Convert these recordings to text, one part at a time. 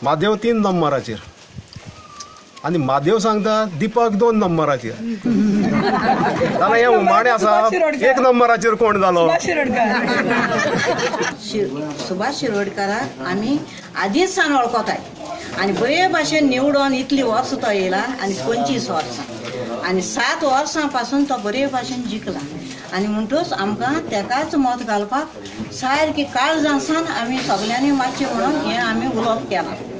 महादेव 3 नंबराचेर आणि महादेव सांगता दीपक 2 नंबराचेर जाल्यार हे उमाडे आसा 1 नंबराचेर कोण जालो? सुभाष शिरोडकाराक आमी आदीच सावन वळखताय आणि बरे भाशेन निवडून इतली वर्सां तो येयला आणि 25 वर्सां आणि 7 वर्सां पासून तो बरे भाशेन जिखला आणि म्हणटूच आमकां तेकाच मत घालपाक सारकी काळजां सावन आमी सगळ्यांनी मातशें म्हणून हें आमी उलोवप केलां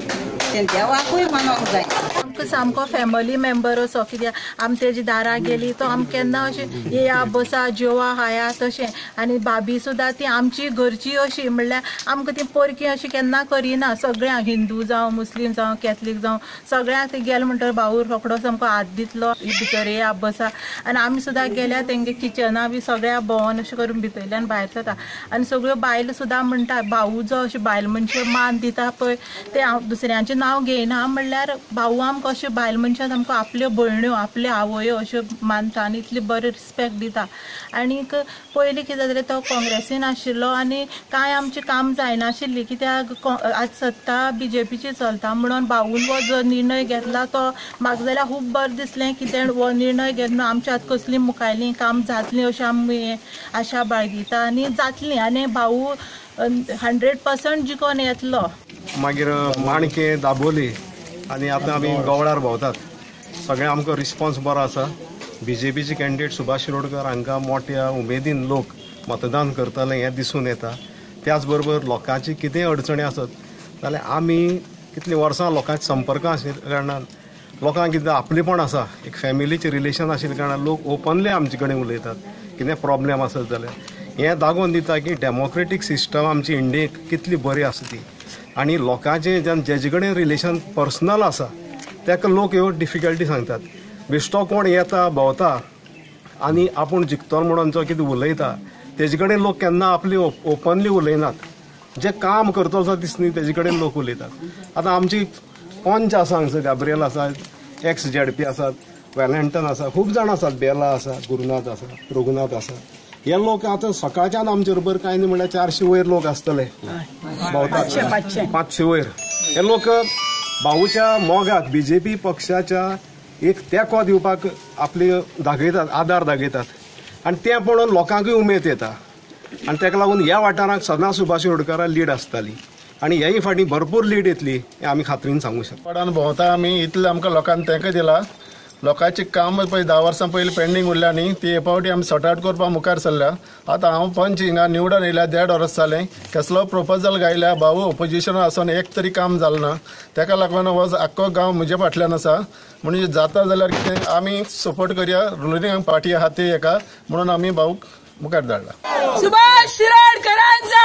ते देवाकूय मानूंक जाय। आमकां सामको फॅमिली मेंबर असो कित्याक आमी तेजी दारां गेली तो आमी केन्ना अशें येया बसा जेवा खाया तशें आणि भाभी सुद्दां ती आमची घरची अशी म्हणल्यार आमकां ती परकी अशी केन्ना करिना सगळ्यांक हिंदू जावं मुस्लीम जावं कॅथलीक जावं सगळ्यांक ते गेले म्हणटकीर भाऊ रोखडो सामको हात दितलो भितर येया बसा आणि आमी सुद्दां गेल्या तेंगे किचना बी सगळ्या भोंवन अशें करून भितरल्यान भायर सरता आणि सगळ्यो बायलो सुद्दां म्हणटा भाऊ जो अशें बायल मनशे मान दिता पळय ते हांव दुसऱ्यांचें नांव घेयना म्हणल्यार भाऊ आमकां अशें बायल मनशाक आमकां आपल्यो भयण्यो आपल्यो आवयो अश्यो मानता आनी इतली बरी रिस्पेक्ट दिता। आनीक पयलीं कितें जालें तो काँग्रेसीन आशिल्लो आनी कांय आमचें काम जायनाशिल्ली कित्याक आज सत्ता BJPची चलता म्हणून भाऊन हो जो निर्णय घेतला तो म्हाका जाल्यार खूब बरें दिसलें कितें हो निर्णय घेतलो आमच्या आतां कसलीं मुखायलीं काम जातलीं अशें आमी आशा बाळगिता आनी जातलीं आनी भाऊ 100% जिखून येतलो। मागीर माणके दाबोली आनी आतां आमी गवळार भोंवतात सगळें आमकां रिस्पॉन्स बरो आसा। BJPचे कॅन्डिडेट सुभाष शिरोडकर हांकां मोठ्या उमेदीन लोक मतदान करतले हें दिसून येता। त्याच बरोबर लोकांची कितेंय अडचणी आसत जाल्यार आमी कितलीं वर्सां लोकांच्या संपर्कांत आशिल्ल्या कारणान लोकांक कितें आपलेपण आसा एक फॅमिलीचें रिलेशन आशिल्ल्या कारणान लोक ओपनली आमचे कडेन उलयतात कितें प्रॉब्लेम आसत जाल्यार हें दाखोवन दिता की डेमोक्रेटीक सिस्टम आमची इंडियेक कितली बरी आसा ती आनी लोकांचें जेजे कडेन रिलेशन पर्सनल आसा ताका लोक ह्यो डिफिकल्टी सांगतात। बेश्टो कोण येता भोंवता आनी आपूण जिखतलो म्हणून जो कितें उलयता तेजे कडेन लोक केन्ना आपली ओपनली उलयनात। जे काम करतलो असो दिसनी तेजे कडेन लोक उलयतात। आतां आमची पंच आसा हांगसर गाब्रियल आसा ex-ZP आसात वेलंटन आसा खूब जाण आसात बेला आसा गुरुनाथ आसा रघुनाथ आसा हे लोक आतां सकाळच्यान आमचे बरोबर कांय न्ही म्हणल्यार 400 वयर लोक आसतले भोंवतात 500 वयर हे लोक भाऊच्या मोगाक BJP पक्षाच्या एक तेंको दिवपाक आपली दाखयतात आदार दाखयतात आनी तें पळोवन लोकांकूय उमेद येता आनी ताका लागून ह्या वाठारांत सदांच सुभाष शिरोडकारा लीड आसताली आनी हेय फाटी भरपूर लीड येतली हें आमी खात्रीन सांगूं शकता। पडान भोंवता आमी इतलें आमकां लोकांनी तेंको दिला लोकांची काम पळय 10 वर्सां पयलीं पेंडींग उरल्या न्ही ती हे फावटी आमी सॉर्ट आउट करपाक मुखार सरल्या। आतां हांव पंच हिंगा निवडून येयल्या 1.5 वर्स जालें कसलो प्रोपोजल गायल्या भाऊ ऑपोजिशन आसून एक तरी काम जालें ना ताका लागून हो आख्खो गांव म्हजे फाटल्यान आसा म्हणजे जाता जाल्यार कितें आमी सपोर्ट करया रुलिंग पार्टी आहा ती हेका म्हणून आमी भाऊक मुखार धाडला। सुभाष शिरोडकरांचा